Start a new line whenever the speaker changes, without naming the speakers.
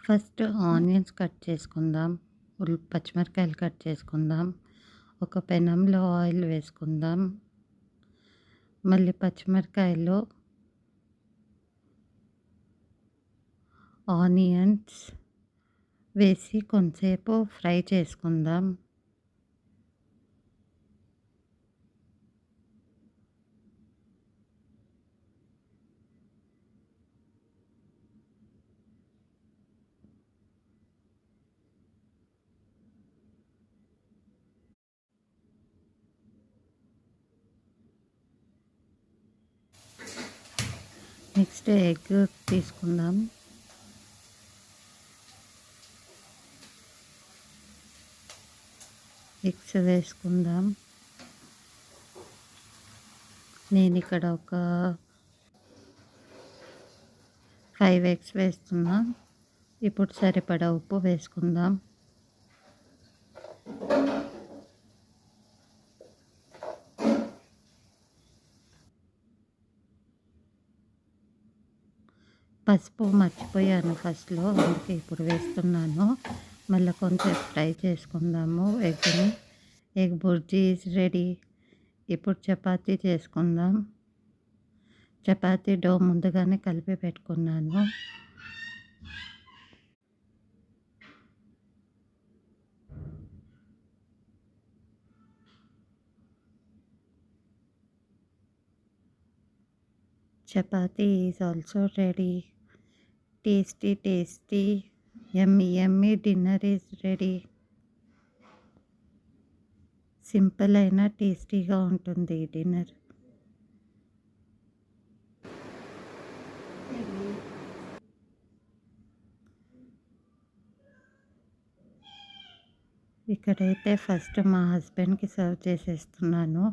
First onions cut చేసుకుందాం. పచ్చిమిరపకాయలు cut చేసుకుందాం. ఒక పెనంలో ఆయిల్ వేసుకుందాం. మళ్ళీ పచ్చిమిరపకాయలు, ఆనియన్స్ వేసి కొంతసేపు ఫ్రై చేసుకుందాం. నెక్స్ట్ ఎగ్ తీసుకుందాం. ఎగ్స్ వేసుకుందాం. నేను ఇక్కడ ఒక 5 ఎగ్స్ వేస్తున్నా. ఇప్పుడు సరిపడా ఉప్పు వేసుకుందాం. పసుపు మర్చిపోయాను ఫస్ట్లో, అందుకే ఇప్పుడు వేస్తున్నాను. మళ్ళీ కొంచెం ఫ్రై చేసుకుందాము ఎగ్ని. Egg bhurji is ready. ఇప్పుడు చపాతీ చేసుకుందాం. చపాతీ డో ముందుగానే కలిపి పెట్టుకున్నాను. Chapati is also ready. Tasty tasty yummy yummy dinner is ready. Simple అయినా టేస్టీగా ఉంటుంది ఈ డిన్నర్. ఇక్కడైతే ఫస్ట్ మా హస్బెండ్కి సర్వ్ చేసేస్తున్నాను.